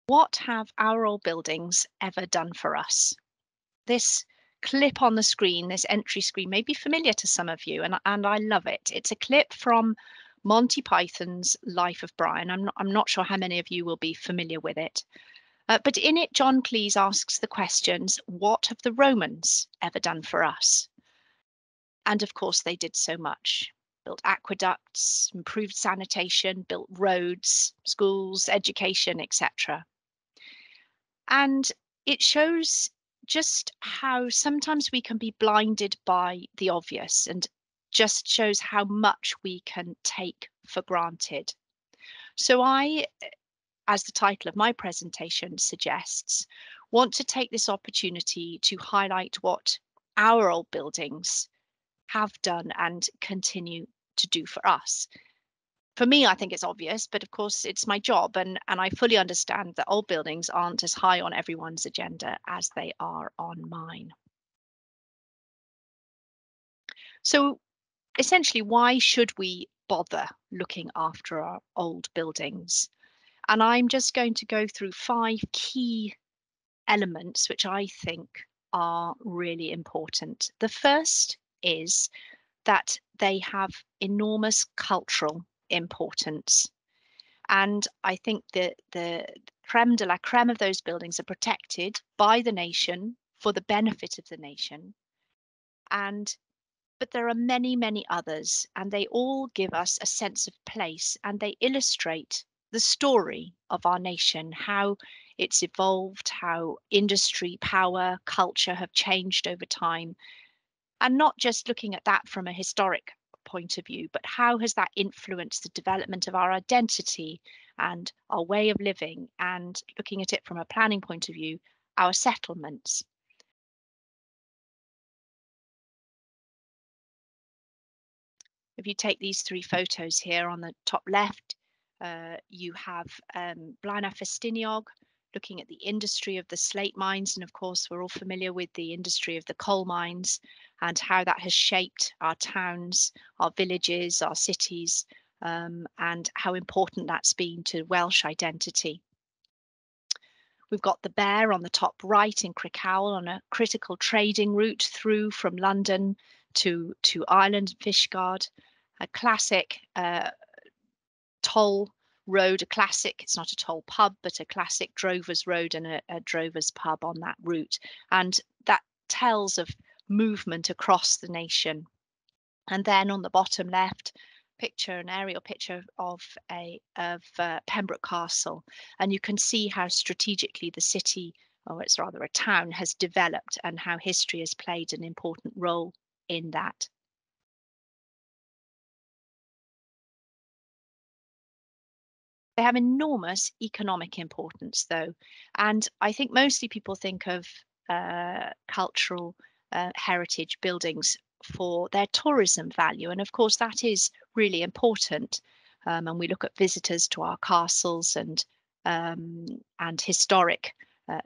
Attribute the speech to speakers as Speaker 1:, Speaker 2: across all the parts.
Speaker 1: What have our old buildings ever done for us? This clip on the screen, this entry screen, may be familiar to some of you, and I love it. It's a clip from Monty Python's Life of Brian. I'm not sure how many of you will be familiar with it. But in it, John Cleese asks the questions, what have the Romans ever done for us? And of course, they did so much. Built aqueducts, improved sanitation, built roads, schools, education, etc. And it shows just how sometimes we can be blinded by the obvious, and just shows how much we can take for granted. So I, as the title of my presentation suggests, want to take this opportunity to highlight what our old buildings have done and continue to do for us. For me, I think it's obvious, but of course it's my job, and I fully understand that old buildings aren't as high on everyone's agenda as they are on mine. So essentially, why should we bother looking after our old buildings? And I'm just going to go through 5 key elements which I think are really important. The first is that they have enormous cultural importance. And I think that the creme de la creme of those buildings are protected by the nation for the benefit of the nation. But there are many, many others, and they all give us a sense of place, and they illustrate the story of our nation, how it's evolved, how industry, power, culture have changed over time. And not just looking at that from a historic point of view, but how has that influenced the development of our identity and our way of living, and looking at it from a planning point of view, our settlements. If you take these 3 photos here on the top left, you have Blaenau Festiniog, looking at the industry of the slate mines. And of course, we're all familiar with the industry of the coal mines and how that has shaped our towns, our villages, our cities, and how important that's been to Welsh identity. We've got the Bear on the top right in Crickhowell on a critical trading route through from London to Ireland, Fishguard, a classic toll road, it's not a toll pub, but a classic drover's road and a drover's pub on that route. And that tells of movement across the nation. And then on the bottom left, an aerial picture of Pembroke Castle, and you can see how strategically the city, or it's rather a town, has developed, and how history has played an important role in that. They have enormous economic importance, though, and I think mostly people think of cultural heritage buildings for their tourism value, and of course that is really important. And we look at visitors to our castles and historic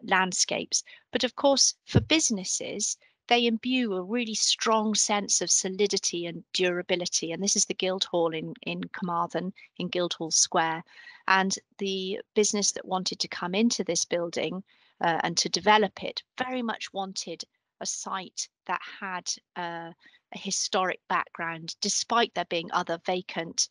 Speaker 1: landscapes. But of course, for businesses, they imbue a really strong sense of solidity and durability. And this is the Guildhall in Carmarthen, in Guildhall Square. And the business that wanted to come into this building and to develop it very much wanted a site that had a historic background, despite there being other vacant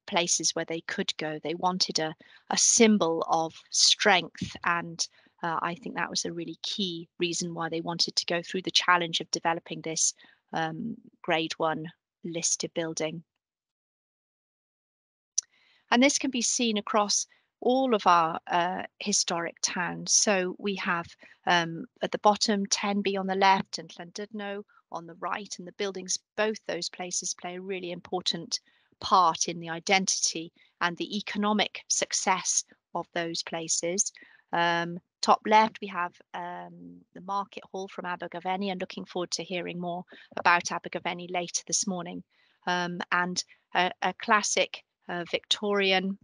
Speaker 1: places where they could go. They wanted a symbol of strength, and I think that was a really key reason why they wanted to go through the challenge of developing this Grade 1 listed building. And this can be seen across all of our historic towns. So we have at the bottom Tenby on the left and Llandudno on the right, and the buildings, both those places play a really important part in the identity and the economic success of those places. Top left, we have the Market Hall from Abergavenny, and looking forward to hearing more about Abergavenny later this morning. And a classic Victorian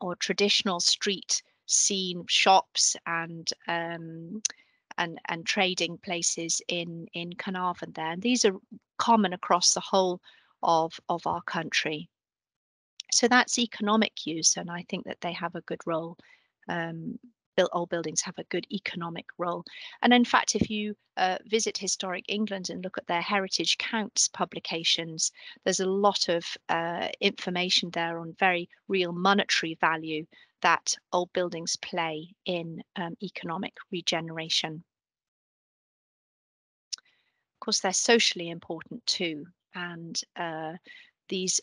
Speaker 1: or traditional street scene, shops and and trading places in Carnarvon there. And these are common across the whole of our country. So that's economic use, and I think that they have a good role. Old buildings have a good economic role. And in fact, if you visit Historic England and look at their Heritage Counts publications, there's a lot of information there on very real monetary value that old buildings play in economic regeneration. Of course, they're socially important too, and a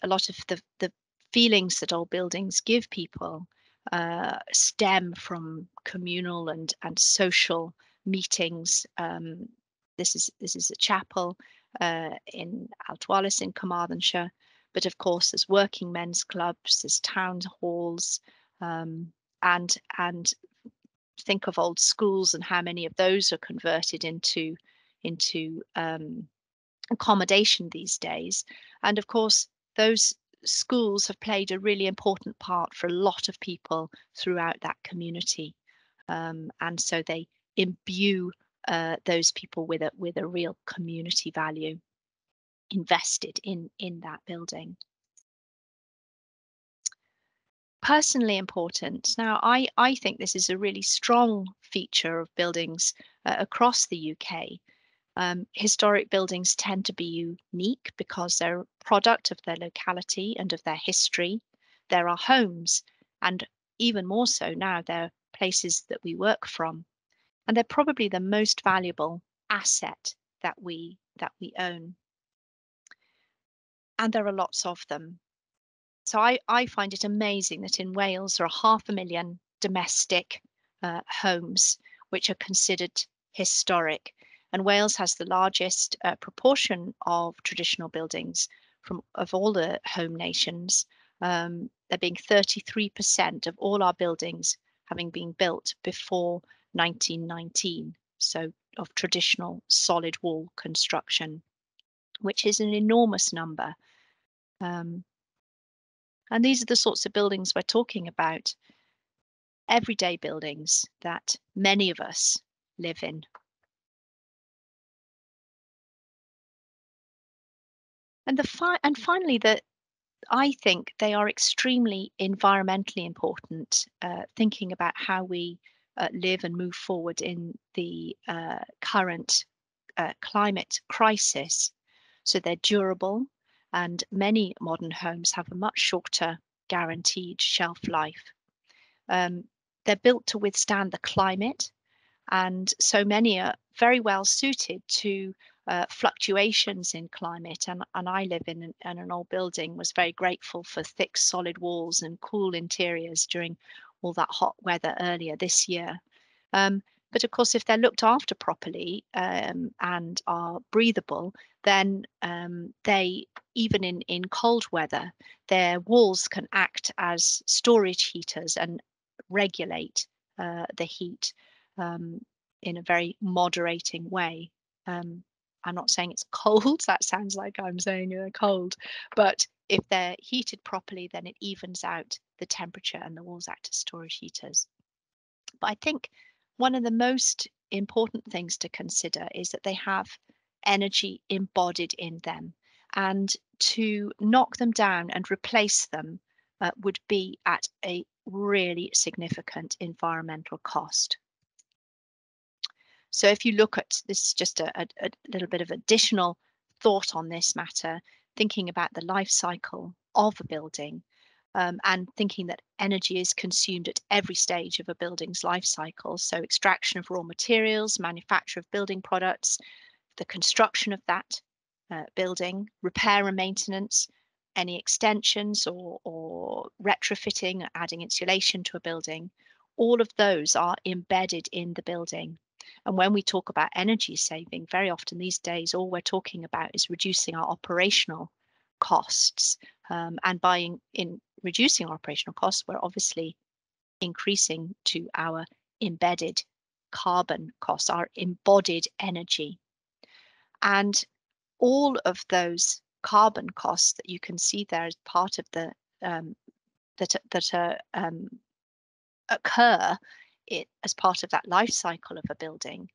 Speaker 1: lot of the feelings that old buildings give people stem from communal and social meetings. This is a chapel in Altwalis in Carmarthenshire, but of course there's working men's clubs, there's town halls, and think of old schools and how many of those are converted into accommodation these days. And of course, those schools have played a really important part for a lot of people throughout that community. And so they imbue those people with a real community value invested in that building. Personally important. Now, I think this is a really strong feature of buildings across the UK. Historic buildings tend to be unique because they're a product of their locality and of their history. They're our homes, and even more so now, they're places that we work from. And they're probably the most valuable asset that we own. And there are lots of them. So I find it amazing that in Wales there are 500,000 domestic homes which are considered historic. And Wales has the largest proportion of traditional buildings of all the home nations. There being 33% of all our buildings having been built before 1919. So of traditional solid wall construction, which is an enormous number. And these are the sorts of buildings we're talking about. Everyday buildings that many of us live in. And finally, I think they are extremely environmentally important, thinking about how we live and move forward in the current climate crisis. So they're durable, and many modern homes have a much shorter guaranteed shelf life. They're built to withstand the climate, and so many are very well suited to fluctuations in climate. And I live in an old building, was very grateful for thick solid walls and cool interiors during all that hot weather earlier this year. But of course, if they're looked after properly and are breathable, then they, even in cold weather, their walls can act as storage heaters and regulate the heat in a very moderating way. I'm not saying it's cold, that sounds like I'm saying they're cold, but if they're heated properly, then it evens out the temperature and the walls act as storage heaters. But I think one of the most important things to consider is that they have energy embodied in them, and to knock them down and replace them would be at a really significant environmental cost. So if you look at this, just a little bit of additional thought on this matter, thinking about the life cycle of a building, and thinking that energy is consumed at every stage of a building's life cycle. So extraction of raw materials, manufacture of building products, the construction of that building, repair and maintenance, any extensions or retrofitting, adding insulation to a building, all of those are embedded in the building. And when we talk about energy saving, very often these days, all we're talking about is reducing our operational costs. And in reducing our operational costs, we're obviously increasing to our embedded carbon costs, our embodied energy. And all of those carbon costs that you can see there as part of the occur as part of that life cycle of a building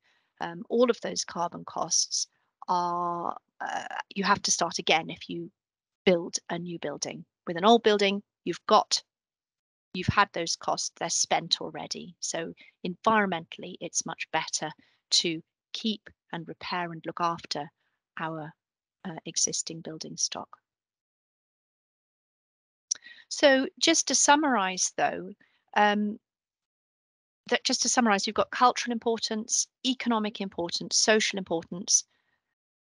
Speaker 1: all of those carbon costs are, you have to start again if you build a new building. With an old building, you've had those costs, they're spent already. So environmentally, it's much better to keep and repair and look after our existing building stock. So just to summarize though, you've got cultural importance, economic importance, social importance,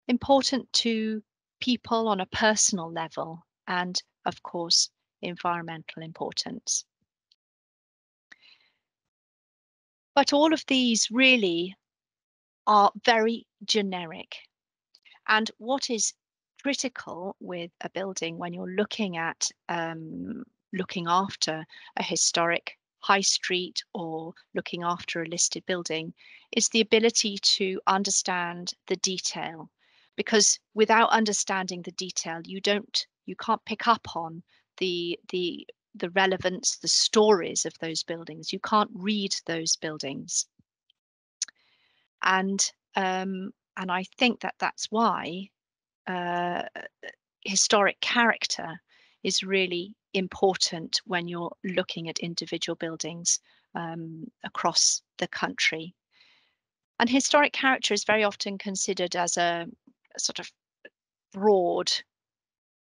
Speaker 1: important to people on a personal level, and of course, environmental importance. But all of these really are very generic. And what is critical with a building when you're looking at looking after a historic high street or looking after a listed building is the ability to understand the detail. Because without understanding the detail, you can't pick up on the relevance, the stories of those buildings. You can't read those buildings. And I think that that's why historic character is really important when you're looking at individual buildings across the country. And historic character is very often considered as a sort of broad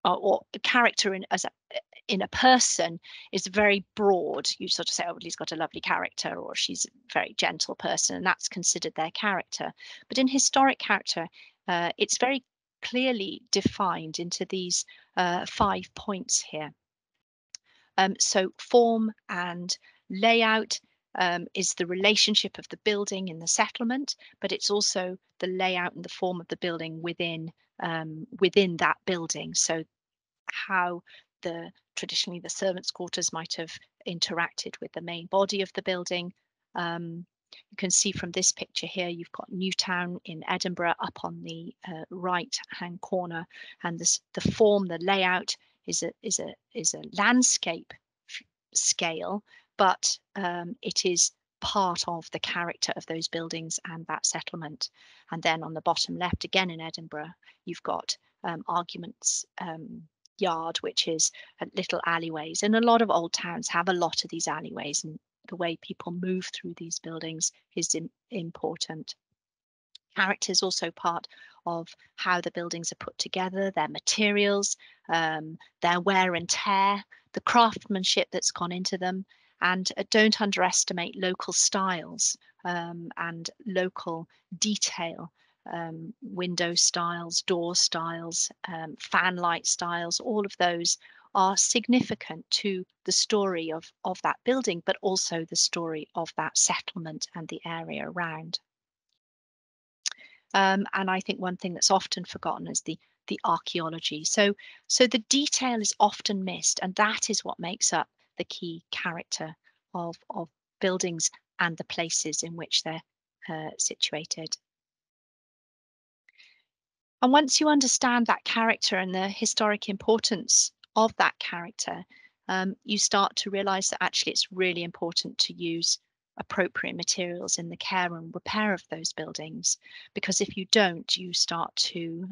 Speaker 1: or character in a person is very broad. You sort of say, oh, well, he's got a lovely character, or she's a very gentle person, and that's considered their character. But in historic character, it's very clearly defined into these 5 points here. So form and layout is the relationship of the building in the settlement, but it's also the layout and the form of the building within that building. So how traditionally the servants' quarters might have interacted with the main body of the building. You can see from this picture here, you've got Newtown in Edinburgh up on the right-hand corner, and the form, the layout is a landscape scale, but it is part of the character of those buildings and that settlement. And then on the bottom left, again in Edinburgh, you've got arguments yard, which is little alleyways, and a lot of old towns have a lot of these alleyways, and the way people move through these buildings is important. Character is also part of how the buildings are put together, their materials, their wear and tear, the craftsmanship that's gone into them, and don't underestimate local styles and local detail. Window styles, door styles, fan light styles, all of those are significant to the story of that building, but also the story of that settlement and the area around. And I think one thing that's often forgotten is the archaeology. So the detail is often missed, and that is what makes up the key character of buildings and the places in which they're situated. And once you understand that character and the historic importance of that character, you start to realize that actually it's really important to use appropriate materials in the care and repair of those buildings, because if you don't, you start to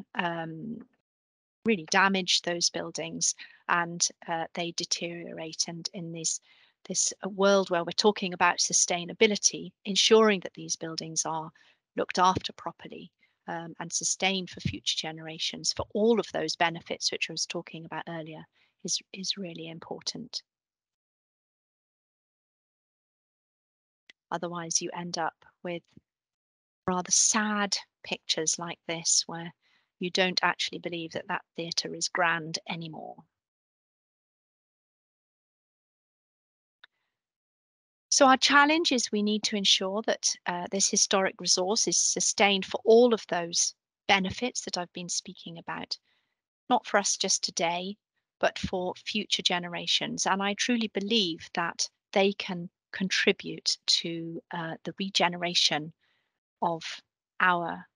Speaker 1: really damage those buildings, and they deteriorate. And in this world where we're talking about sustainability, ensuring that these buildings are looked after properly and sustained for future generations, for all of those benefits which I was talking about earlier, is really important. Otherwise, you end up with rather sad pictures like this, where you don't actually believe that that theatre is grand anymore. So our challenge is we need to ensure that this historic resource is sustained for all of those benefits that I've been speaking about, not for us just today, but for future generations. And I truly believe that they can contribute to the regeneration of our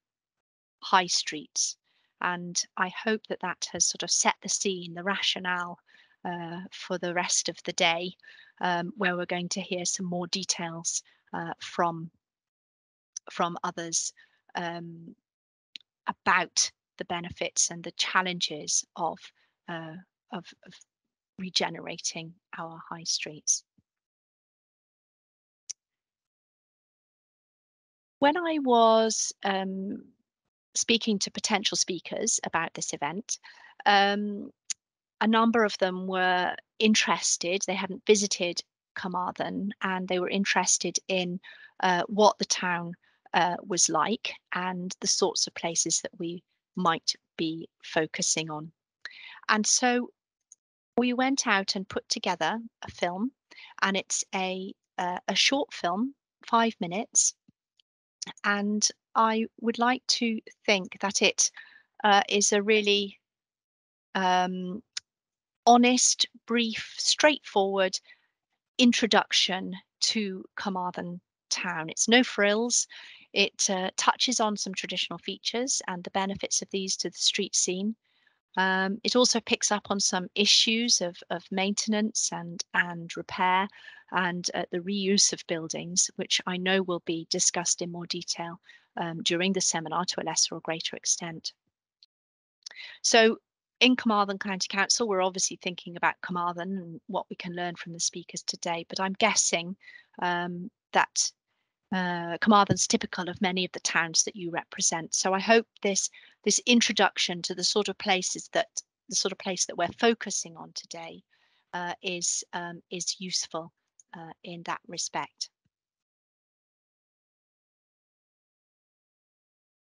Speaker 1: high streets. And I hope that that has sort of set the scene, the rationale for the rest of the day, where we're going to hear some more details from from others about the benefits and the challenges of, of regenerating our high streets. When I was speaking to potential speakers about this event, a number of them were interested. They hadn't visited Carmarthen, and they were interested in what the town was like and the sorts of places that we might be focusing on. And so we went out and put together a film, and it's a short film, 5 minutes, and I would like to think that it is a really honest, brief, straightforward introduction to Carmarthen town. It's no frills. It touches on some traditional features and the benefits of these to the street scene. It also picks up on some issues of maintenance and repair and the reuse of buildings, which I know will be discussed in more detail during the seminar to a lesser or greater extent. So in Carmarthen County Council, we're obviously thinking about Carmarthen and what we can learn from the speakers today, but I'm guessing that Carmarthen's typical of many of the towns that you represent. So I hope this introduction to the sort of place that we're focusing on today is useful in that respect.